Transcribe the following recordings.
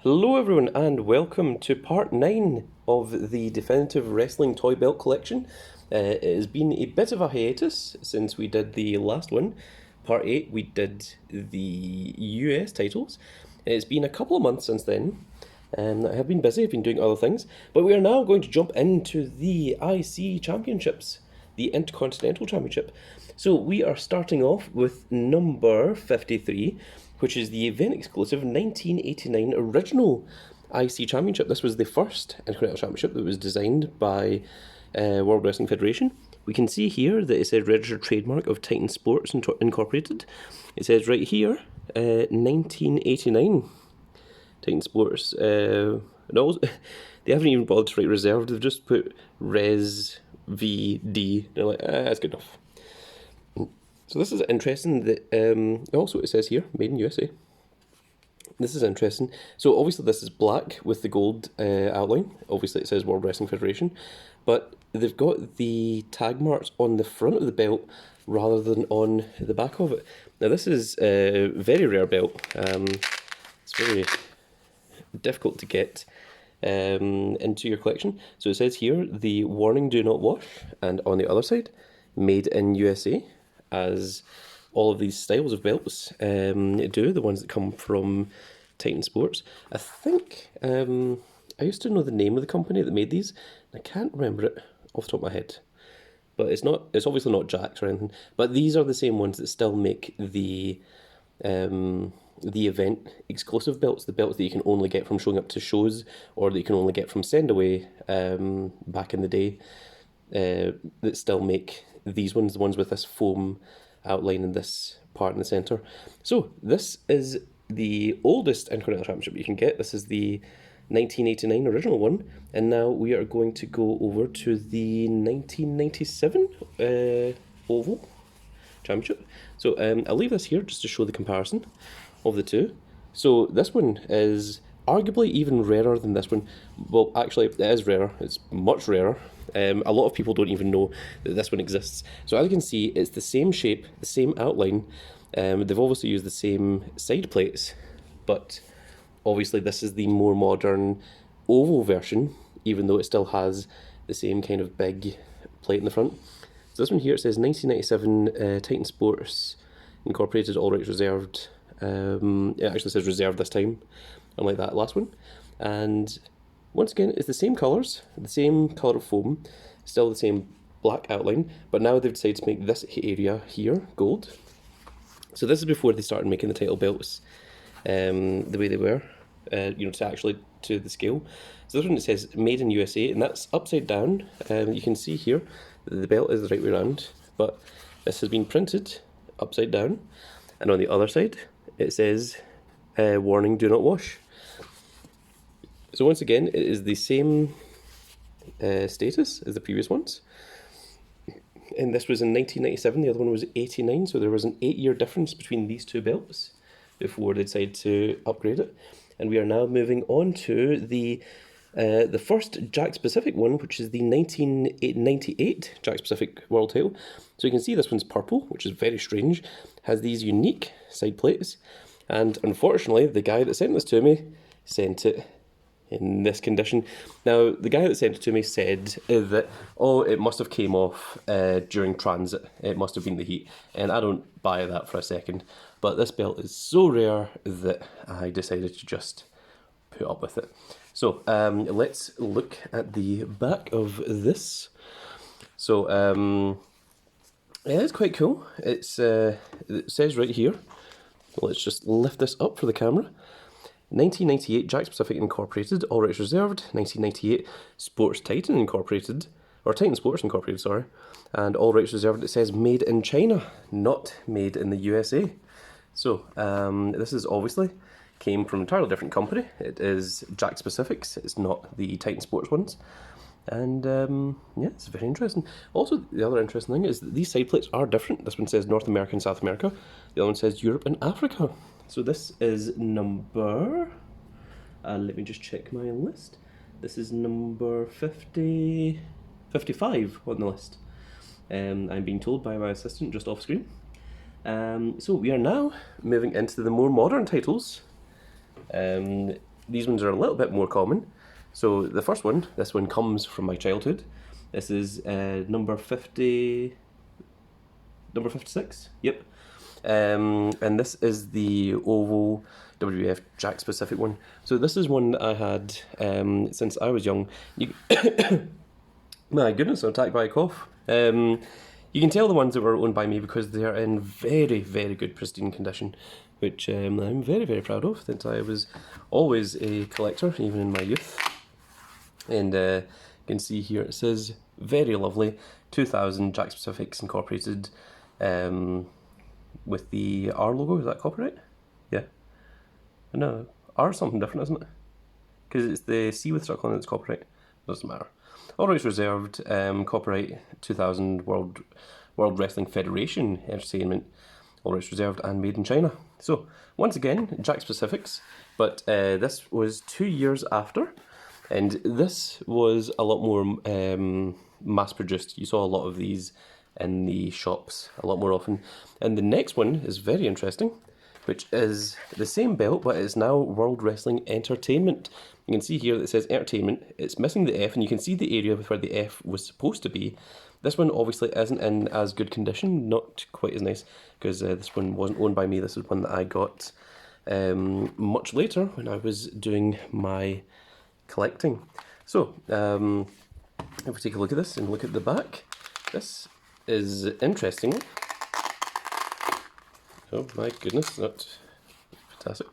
Hello everyone and welcome to part 9 of the Definitive Wrestling Toy Belt Collection. It has been a bit of a hiatus since we did the last one. Part 8 we did the US titles. It's been a couple of months since then. I have been busy, I've been doing other things. But we are now going to jump into the IC Championships, the Intercontinental Championship. So we are starting off with number 53, which is the event-exclusive 1989 original IC Championship. This was the first Intercontinental Championship that was designed by World Wrestling Federation. We can see here that it says registered trademark of Titan Sports Incorporated. It says right here, 1989 Titan Sports. They haven't even bothered to write reserved, they've just put Res VD. They're like, that's good enough. So this is interesting that, also it says here, made in USA. This is interesting. So obviously this is black with the gold outline. Obviously it says World Wrestling Federation. But they've got the tag marks on the front of the belt rather than on the back of it. Now this is a very rare belt. It's very difficult to get into your collection. So it says here, the warning do not wash. And on the other side, made in USA. As all of these styles of belts do, the ones that come from Titan Sports. I think, I used to know the name of the company that made these, I can't remember it off the top of my head. But it's obviously not Jakks or anything, but these are the same ones that still make the event exclusive belts, the belts that you can only get from showing up to shows, or that you can only get from send away back in the day, that still make these ones, the ones with this foam outline in this part in the centre. So this is the oldest Intercontinental Championship you can get. This is the 1989 original one, and now we are going to go over to the 1997 Oval Championship. So I'll leave this here just to show the comparison of the two. So this one is arguably even rarer than this one. Well, actually, it is rarer. It's much rarer. A lot of people don't even know that this one exists. So as you can see, it's the same shape, the same outline. They've obviously used the same side plates, but obviously this is the more modern oval version, even though it still has the same kind of big plate in the front. So this one here, it says 1997 Titan Sports Incorporated, all rights reserved. It actually says reserved this time, unlike that last one. And once again, it's the same colours, the same colour of foam, still the same black outline, but now they've decided to make this area here gold. So this is before they started making the title belts the way they were, to the scale. So this one, it says made in USA, and that's upside down. You can see here that the belt is the right way around, but this has been printed upside down, and on the other side it says warning, do not wash. So once again, it is the same status as the previous ones. And this was in 1997, the other one was 89, so there was an 8-year difference between these two belts before they decided to upgrade it. And we are now moving on to the first Jakks Pacific one, which is the 1998 Jakks Pacific World title. So you can see this one's purple, which is very strange, has these unique side plates. And unfortunately, the guy that sent this to me sent it in this condition. Now, the guy that sent it to me said that, oh, it must have came off during transit. It must have been the heat. And I don't buy that for a second. But this belt is so rare that I decided to just put up with it. So, let's look at the back of this. So, yeah, it's quite cool. It says right here, let's just lift this up for the camera. 1998 Jakks Pacific Incorporated, all rights reserved. 1998 Sports Titan Incorporated, or Titan Sports Incorporated, sorry, and all rights reserved. It says made in China, not made in the USA. So this is obviously came from an entirely different company. It is Jakks Pacific's, it's not the Titan Sports ones. And yeah, it's very interesting. Also, the other interesting thing is that these side plates are different. This one says North America and South America. The other one says Europe and Africa. So this is number, let me just check my list. This is number 55 on the list. I'm being told by my assistant just off screen. So we are now moving into the more modern titles. these ones are a little bit more common. So the first one, this one comes from my childhood. This is number 56. Yep. And this is the Oval WWF Jakks Pacific one. So this is one that I had since I was young. My goodness, I'm attacked by a cough. You can tell the ones that were owned by me because they are in very, very good pristine condition, which I'm very, very proud of, since I was always a collector, even in my youth. And you can see here it says, very lovely, 2000 Jakks Pacifics Incorporated, with the R logo. Is that copyright? Yeah. No, R is something different, isn't it? Because it's the C with circle and it's copyright. Doesn't matter. All rights reserved. Copyright 2000 World Wrestling Federation Entertainment. All rights reserved and made in China. So once again, Jakks Pacifics, but this was 2 years after, and this was a lot more mass produced. You saw a lot of these in the shops a lot more often. And the next one is very interesting, which is the same belt, but it's now World Wrestling Entertainment. You can see here that it says Entertainment. It's missing the F, and you can see the area where the F was supposed to be. This one obviously isn't in as good condition, not quite as nice, because this one wasn't owned by me. This is one that I got much later when I was doing my collecting. So, if we take a look at this and look at the back, this is interesting. Oh my goodness, that's fantastic.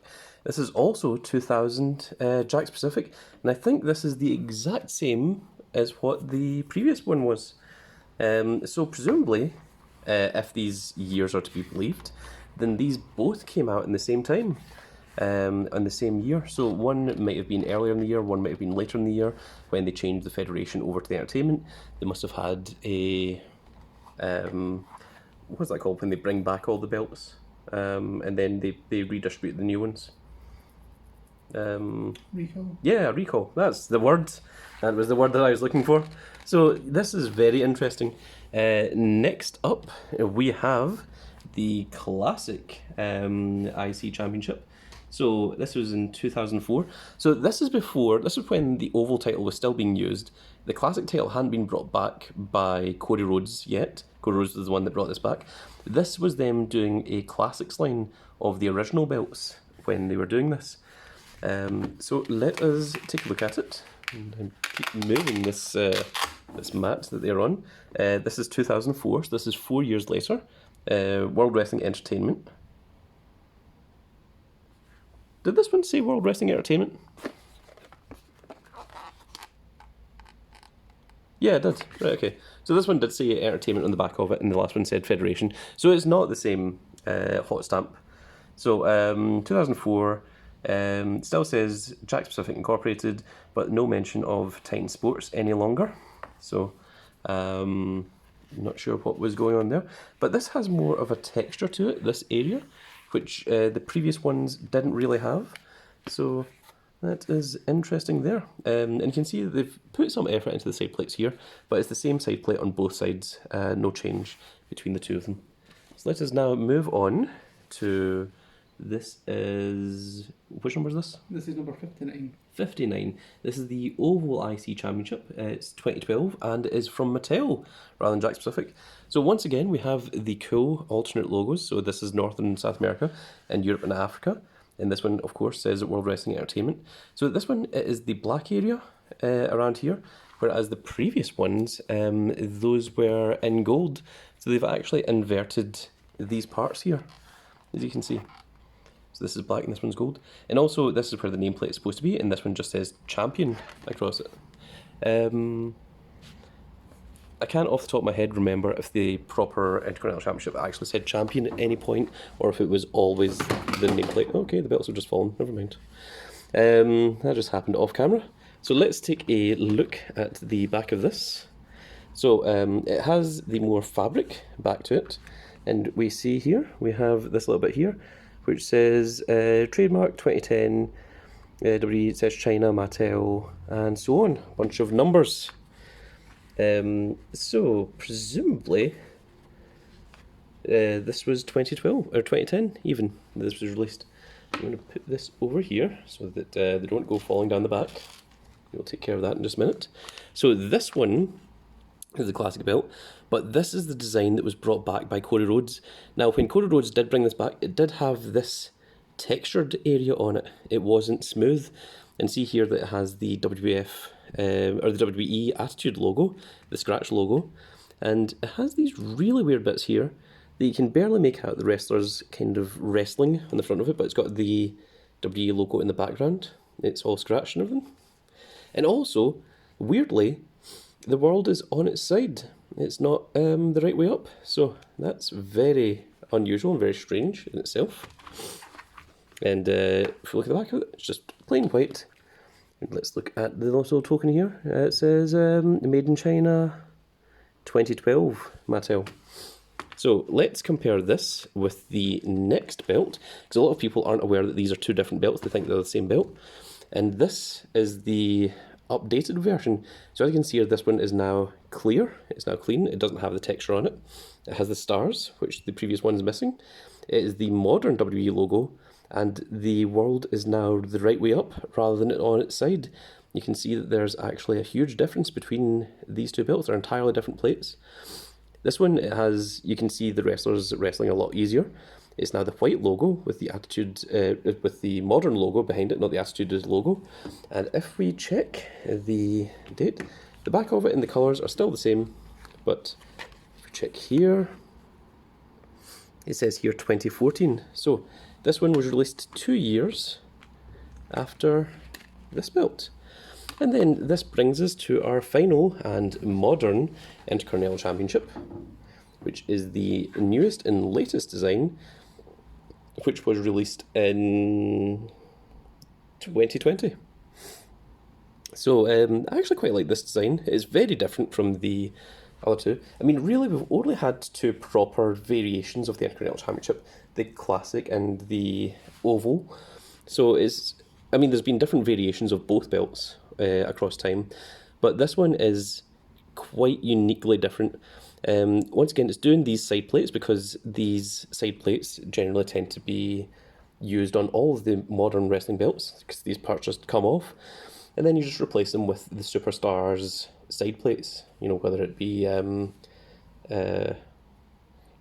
This is also 2000 Jakks Pacific, and I think this is the exact same as what the previous one was. So presumably, if these years are to be believed, then these both came out in the same time, in the same year. So one might have been earlier in the year, one might have been later in the year, when they changed the federation over to the entertainment. They must have had a, what's that called, when they bring back all the belts? And then they redistribute the new ones. Recall? Yeah, recall. That's the word. That was the word that I was looking for. So this is very interesting. Next up, we have the classic IC Championship. So this was in 2004. So this is when the Oval title was still being used. The classic title hadn't been brought back by Cody Rhodes yet. Cody Rhodes was the one that brought this back. This was them doing a classics line of the original belts when they were doing this. So let us take a look at it. And keep moving this this mat that they're on. This is 2004, so this is 4 years later. World Wrestling Entertainment. Did this one say World Wrestling Entertainment? Yeah, it did. Right, okay. So this one did say Entertainment on the back of it, and the last one said Federation. So it's not the same hot stamp. So 2004, still says Jakks Pacific Incorporated, but no mention of Titan Sports any longer. So not sure what was going on there. But this has more of a texture to it, this area, which the previous ones didn't really have. So that is interesting there. And you can see that they've put some effort into the side plates here, but it's the same side plate on both sides, no change between the two of them. So let us now move on to, this is, which number is this? This is number 59. 59. This is the Oval I.C Championship. It's 2012 and it is from Mattel rather than Jakks Pacific. So once again, we have the cool alternate logos. So this is North and South America and Europe and Africa. And this one, of course, says World Wrestling Entertainment. So this one is the black area around here, whereas the previous ones, those were in gold. So they've actually inverted these parts here, as you can see. So this is black and this one's gold. And also, this is where the nameplate is supposed to be, and this one just says Champion across it. I can't off the top of my head remember if the proper Intercontinental Championship actually said Champion at any point, or if it was always the nameplate. Okay, the belts have just fallen, never mind. That just happened off camera. So let's take a look at the back of this. So it has the more fabric back to it, and we see here, we have this little bit here, which says trademark 2010, it says China, Mattel, and so on. A bunch of numbers. So presumably this was 2012 or 2010 even. This was released. I'm going to put this over here so that they don't go falling down the back. We'll take care of that in just a minute. So this one is the classic belt, but this is the design that was brought back by Cody Rhodes. Now, when Cody Rhodes did bring this back, it did have this textured area on it. It wasn't smooth. And see here that it has the WWF or the WWE Attitude logo, the scratch logo, and it has these really weird bits here that you can barely make out the wrestlers kind of wrestling on the front of it, but it's got the WWE logo in the background. It's all scratched and everything. And also, weirdly, the world is on its side. It's not the right way up. So that's very unusual and very strange in itself. And if you look at the back of it, it's just plain white. And let's look at the little token here. It says Made in China 2012 Mattel. So let's compare this with the next belt, because a lot of people aren't aware that these are two different belts. They think they're the same belt. And this is the updated version. So as you can see here, this one is now clear. It's now clean. It doesn't have the texture on it. It has the stars, which the previous one is missing. It is the modern WWE logo, and the world is now the right way up rather than on its side. You can see that there's actually a huge difference between these two belts. They're entirely different plates. This one, it has, you can see the wrestlers wrestling a lot easier. It's now the white logo with the Attitude, with the modern logo behind it, not the Attitude logo. And if we check the date, the back of it and the colours are still the same, but if we check here, it says here 2014. So this one was released 2 years after this belt. And then this brings us to our final and modern Intercontinental Championship, which is the newest and latest design, which was released in 2020. So I actually quite like this design. It's very different from the other two. I mean, really, we've only had two proper variations of the Intercontinental Championship, the Classic and the Oval. So it's, I mean, there's been different variations of both belts across time, but this one is quite uniquely different. Once again, it's doing these side plates because these side plates generally tend to be used on all of the modern wrestling belts because these parts just come off, and then you just replace them with the superstars side plates, you know, whether it be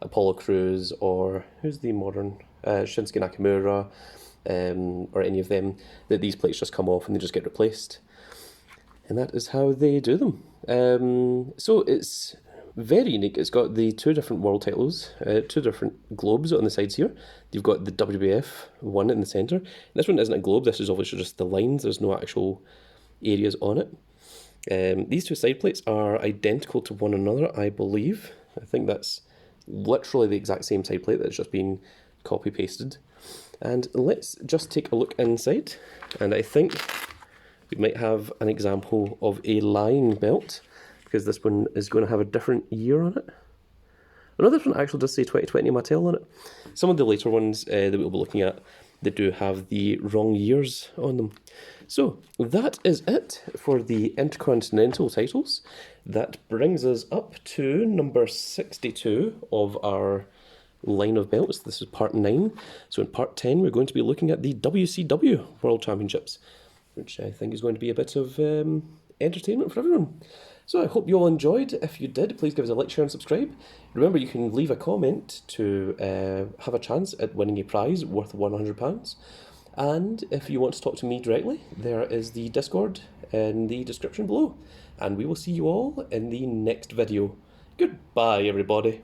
Apollo Crews or who's the modern Shinsuke Nakamura, or any of them, that these plates just come off and they just get replaced. And that is how they do them. So it's very unique. It's got the two different world titles, two different globes on the sides here. You've got the WWF one in the centre. This one isn't a globe, this is obviously just the lines, there's no actual areas on it. These two side plates are identical to one another, I believe. I think that's literally the exact same side plate that's just been copy-pasted. And let's just take a look inside, and I think we might have an example of a lying belt, because this one is going to have a different year on it. Another one actually does say 2020 Mattel on it. Some of the later ones that we'll be looking at, they do have the wrong years on them. So that is it for the Intercontinental titles. That brings us up to number 62 of our line of belts. This is part 9. So in part 10, we're going to be looking at the WCW World Championships, which I think is going to be a bit of entertainment for everyone. So I hope you all enjoyed. If you did, please give us a like, share and subscribe. Remember, you can leave a comment to have a chance at winning a prize worth £100. And if you want to talk to me directly, there is the Discord in the description below. And we will see you all in the next video. Goodbye, everybody.